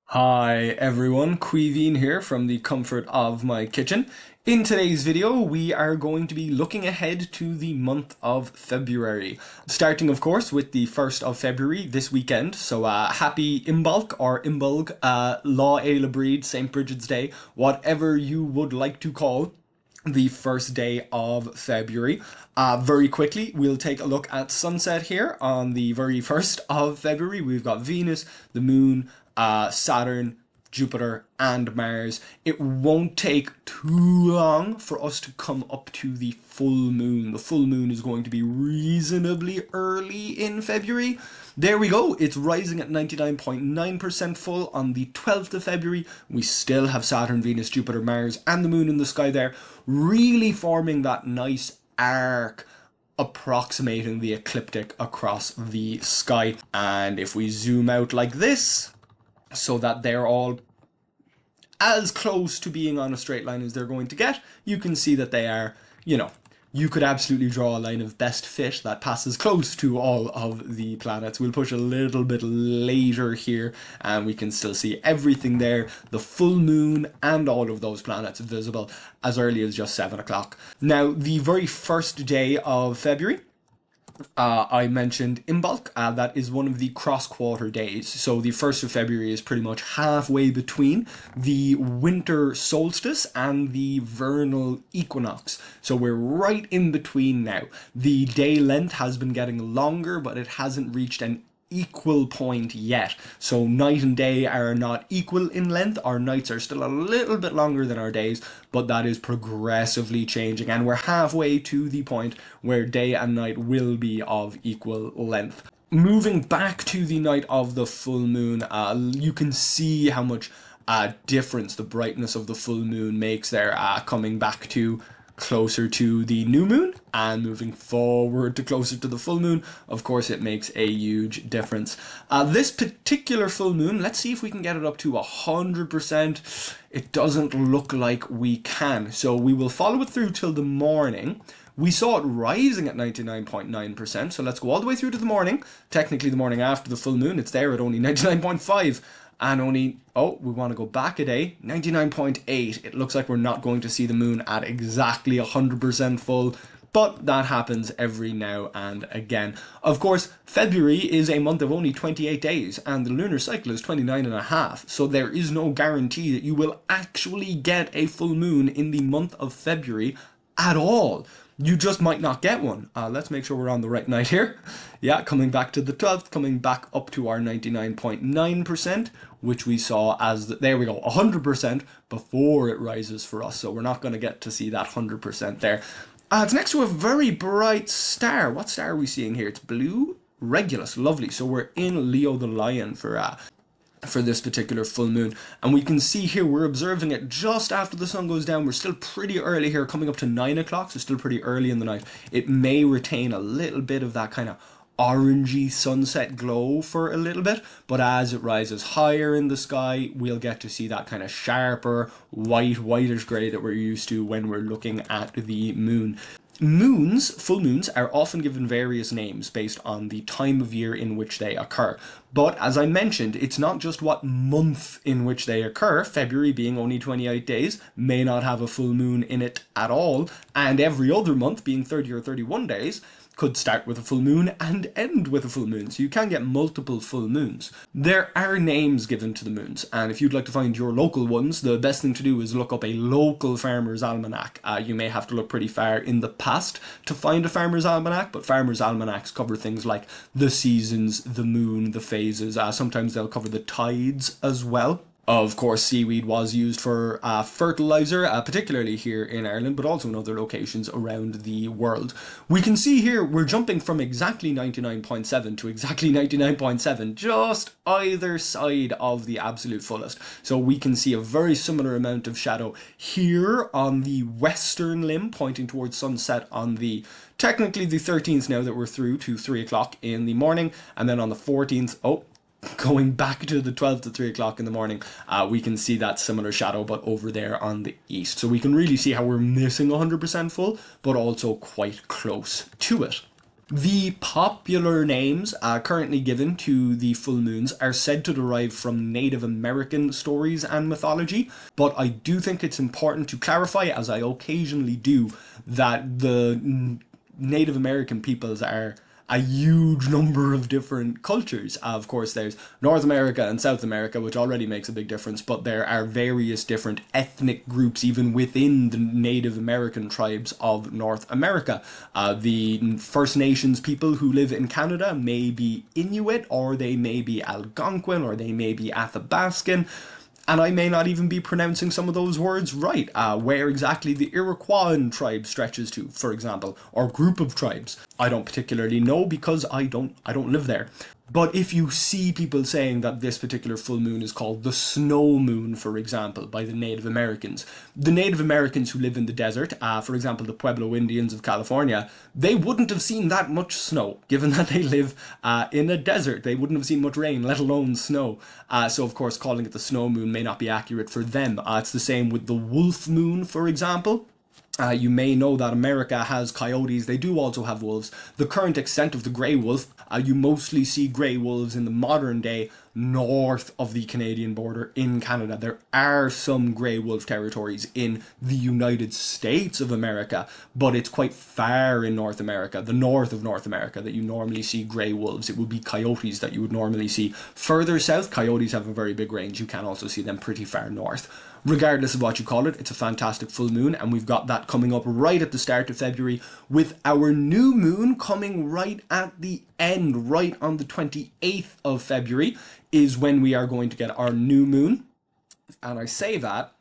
Hi everyone, Queeveen here from the comfort of my kitchen. In today's video, we are going to be looking ahead to the month of February. Starting, of course, with the 1st of February this weekend. So, happy Imbolc or Imbolg, Law Éile Breed, St. Bridget's Day, whatever you would like to call the first day of February. Very quickly, we'll take a look at sunset here on the very 1st of February. We've got Venus, the Moon, Saturn, Jupiter, and Mars. It won't take too long for us to come up to the full moon. The full moon is going to be reasonably early in February. There we go. It's rising at 99.9% full on the 12th of February. We still have Saturn, Venus, Jupiter, Mars, and the moon in the sky there, really forming that nice arc approximating the ecliptic across the sky. And if we zoom out like this, so that they're all as close to being on a straight line as they're going to get, you can see that they are, you could absolutely draw a line of best fit that passes close to all of the planets. We'll push a little bit later here and we can still see everything there, the full moon and all of those planets visible as early as just 7 o'clock. Now, the very first day of February, I mentioned Imbolc. That is one of the cross-quarter days. So the 1st of February is pretty much halfway between the winter solstice and the vernal equinox. So we're right in between now. The day length has been getting longer, but it hasn't reached an equal point yet. So night and day are not equal in length. Our nights are still a little bit longer than our days, but that is progressively changing, and we're halfway to the point where day and night will be of equal length. Moving back to the night of the full moon, you can see how much difference the brightness of the full moon makes there, coming back to closer to the new moon and moving forward to closer to the full moon. Of course, it makes a huge difference. This particular full moon, let's see if we can get it up to 100%. It doesn't look like we can, so we will follow it through till the morning. We saw it rising at 99.9%, so let's go all the way through to the morning. Technically the morning after the full moon, it's there at only 99.5. And only, we want to go back a day, 99.8. It looks like we're not going to see the moon at exactly 100% full, but that happens every now and again. Of course, February is a month of only 28 days, and the lunar cycle is 29 and a half, so there is no guarantee that you will actually get a full moon in the month of February at all. You just might not get one. Let's make sure we're on the right night here. Yeah, coming back to the 12th, coming back up to our 99.9%, which we saw as, there we go, 100% before it rises for us. So we're not going to get to see that 100% there. It's next to a very bright star. What star are we seeing here? It's blue. Regulus, lovely. So we're in Leo the Lion for this particular full moon, and we can see here we're observing it just after the sun goes down. We're still pretty early here, coming up to 9 o'clock, so still pretty early in the night. It may retain a little bit of that kind of orangey sunset glow for a little bit, but as it rises higher in the sky, we'll get to see that kind of sharper whitish grey that we're used to when we're looking at the moon. Full moons, are often given various names based on the time of year in which they occur. But as I mentioned, it's not just what month in which they occur. February, being only 28 days, may not have a full moon in it at all, and every other month, being 30 or 31 days, could start with a full moon and end with a full moon, so you can get multiple full moons. There are names given to the moons, and if you'd like to find your local ones, the best thing to do is look up a local farmer's almanac. You may have to look pretty far in the past to find a farmer's almanac, but farmer's almanacs cover things like the seasons, the moon, the phases. Sometimes they'll cover the tides as well. Of course, seaweed was used for fertilizer, particularly here in Ireland, but also in other locations around the world. We can see here we're jumping from exactly 99.7 to exactly 99.7, just either side of the absolute fullest. So we can see a very similar amount of shadow here on the western limb, pointing towards sunset on the, technically the 13th now that we're through to 3 o'clock in the morning, and then on the 14th, going back to the 12th at 3 o'clock in the morning, we can see that similar shadow, but over there on the east. So we can really see how we're missing 100% full, but also quite close to it. The popular names currently given to the full moons are said to derive from Native American stories and mythology, but I do think it's important to clarify, as I occasionally do, that the Native American peoples are a huge number of different cultures. Of course, there's North America and South America, which already makes a big difference, but there are various different ethnic groups even within the Native American tribes of North America. The First Nations people who live in Canada may be Inuit, or they may be Algonquin, or they may be Athabascan. And I may not even be pronouncing some of those words right. Where exactly the Iroquois tribe stretches to, for example, or group of tribes, I don't particularly know because I don't live there. But if you see people saying that this particular full moon is called the snow moon, for example, by the Native Americans, the Native Americans who live in the desert, for example, the Pueblo Indians of California, they wouldn't have seen that much snow, given that they live in a desert. They wouldn't have seen much rain, let alone snow. So, of course, calling it the snow moon may not be accurate for them. It's the same with the wolf moon, for example. You may know that America has coyotes. They do also have wolves. The current extent of the grey wolf, you mostly see grey wolves in the modern day north of the Canadian border in Canada. There are some grey wolf territories in the United States of America, but it's quite far in North America, the north of North America, that you normally see grey wolves. It would be coyotes that you would normally see. Further south, coyotes have a very big range. You can also see them pretty far north. Regardless of what you call it, it's a fantastic full moon, and we've got that coming up right at the start of February, with our new moon coming right at the end, right on the 28th of February is when we are going to get our new moon. And I say that,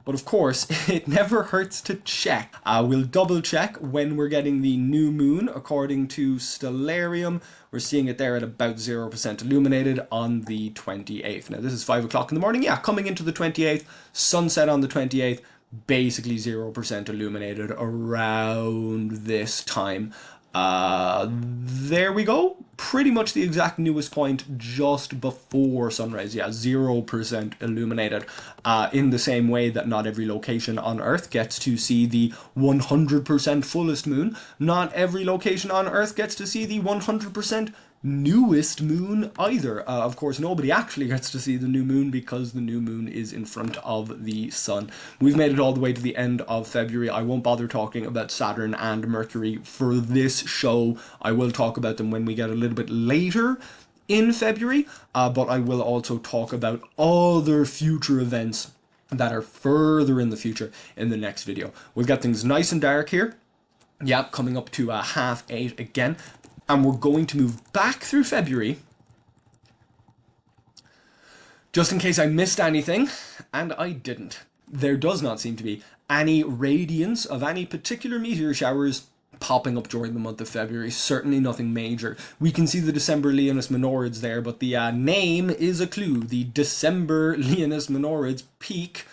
but of course, it never hurts to check. We'll double check when we're getting the new moon. According to Stellarium, we're seeing it there at about 0% illuminated on the 28th. Now, this is 5 o'clock in the morning. Yeah, coming into the 28th, sunset on the 28th, basically 0% illuminated around this time. There we go. Pretty much the exact newest point just before sunrise. Yeah, 0% illuminated. In the same way that not every location on Earth gets to see the 100% fullest moon, not every location on Earth gets to see the 100% newest moon either. Of course, nobody actually gets to see the new moon because the new moon is in front of the sun. We've made it all the way to the end of February. I won't bother talking about Saturn and Mercury for this show. I will talk about them when we get a little bit later in February, but I will also talk about other future events that are further in the future in the next video. We've got things nice and dark here. Yep, coming up to 8:30 again. And we're going to move back through February, just in case I missed anything, and I didn't. There does not seem to be any radiance of any particular meteor showers popping up during the month of February. Certainly nothing major. We can see the December Leonis Minorids there, but the name is a clue. The December Leonis Minorids peak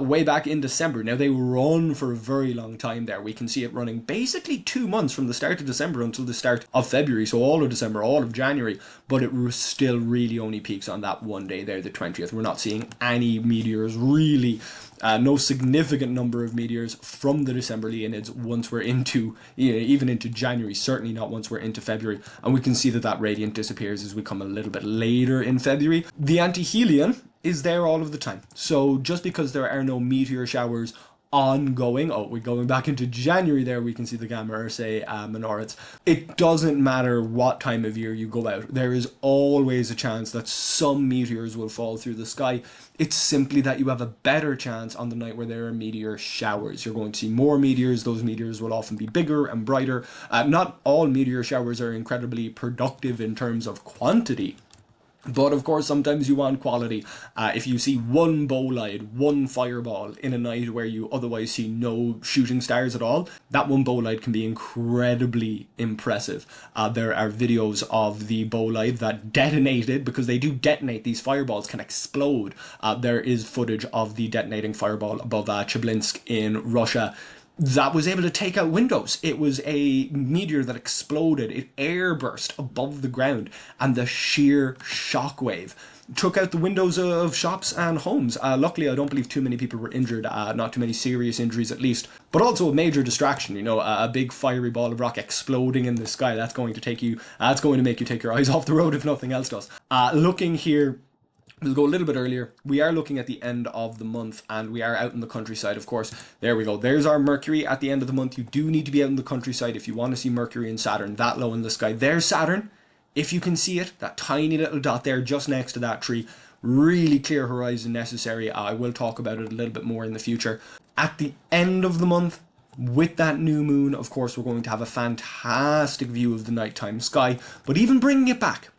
way back in December. Now, they run for a very long time there. We can see it running basically 2 months from the start of December until the start of February. So all of December, all of January, but it still really only peaks on that one day there, the 20th. We're not seeing any meteors really. No significant number of meteors from the December Leonids once we're into, even into January, certainly not once we're into February. And we can see that that radiant disappears as we come a little bit later in February. The anti-Helion is there all of the time. So just because there are no meteor showers ongoing, we're going back into January there, we can see the Gamma Ursae Minorids. It doesn't matter what time of year you go out, there is always a chance that some meteors will fall through the sky. It's simply that you have a better chance on the night where there are meteor showers. You're going to see more meteors. Those meteors will often be bigger and brighter. Not all meteor showers are incredibly productive in terms of quantity, but of course, sometimes you want quality. If you see one bolide, one fireball in a night where you otherwise see no shooting stars at all, that one bolide can be incredibly impressive. There are videos of the bolide that detonated, because they do detonate, these fireballs can explode. There is footage of the detonating fireball above Chelyabinsk in Russia. that was able to take out windows. It was a meteor that exploded. It airburst above the ground, and the sheer shockwave took out the windows of shops and homes. Luckily, I don't believe too many people were injured, not too many serious injuries at least, but also a major distraction. You know, a big fiery ball of rock exploding in the sky. That's going to make you take your eyes off the road if nothing else does. Looking here, we'll go a little bit earlier. We are looking at the end of the month, and we are out in the countryside, of course. There we go. There's our Mercury at the end of the month. You do need to be out in the countryside if you want to see Mercury and Saturn that low in the sky. There's Saturn. If you can see it, that tiny little dot there just next to that tree. Really clear horizon necessary. I will talk about it a little bit more in the future. At the end of the month, with that new moon, of course, we're going to have a fantastic view of the nighttime sky. But even bringing it back,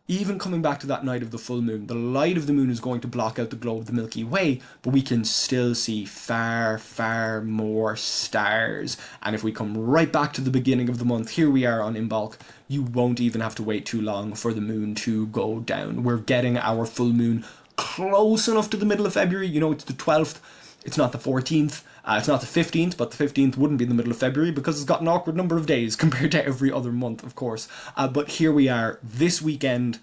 even coming back to that night of the full moon, the light of the moon is going to block out the glow of the Milky Way, but we can still see far, far more stars. And if we come right back to the beginning of the month, here we are on Imbolc, you won't even have to wait too long for the moon to go down. We're getting our full moon close enough to the middle of February. You know, it's the 12th, it's not the 14th. It's not the 15th, but the 15th wouldn't be in the middle of February because it's got an awkward number of days compared to every other month, of course. But here we are this weekend.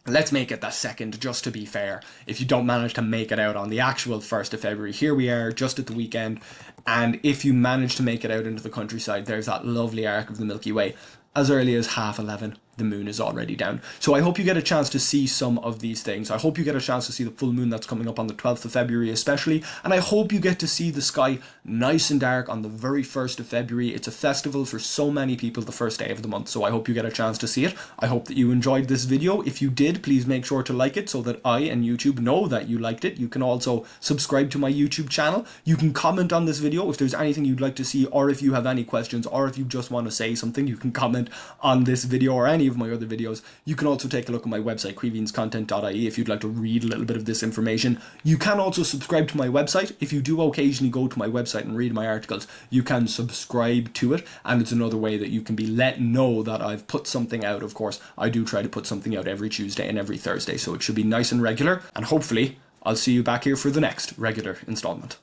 Let's make it the 2nd, just to be fair. If you don't manage to make it out on the actual 1st of February, here we are just at the weekend. And if you manage to make it out into the countryside, there's that lovely arc of the Milky Way. As early as 11:30, the moon is already down. So I hope you get a chance to see some of these things. I hope you get a chance to see the full moon that's coming up on the 12th of February especially, and I hope you get to see the sky nice and dark on the very 1st of February. It's a festival for so many people, the first day of the month, so I hope you get a chance to see it. I hope that you enjoyed this video. If you did, please make sure to like it so that I and YouTube know that you liked it. You can also subscribe to my YouTube channel. You can comment on this video if there's anything you'd like to see, or if you have any questions, or if you just want to say something, you can comment on this video or any of my other videos. You can also take a look at my website, queevinscontent.ie, if you'd like to read a little bit of this information. You can also subscribe to my website. If you do occasionally go to my website and read my articles, you can subscribe to it, and it's another way that you can be let know that I've put something out. Of course, I do try to put something out every Tuesday and every Thursday, so it should be nice and regular, and hopefully I'll see you back here for the next regular installment.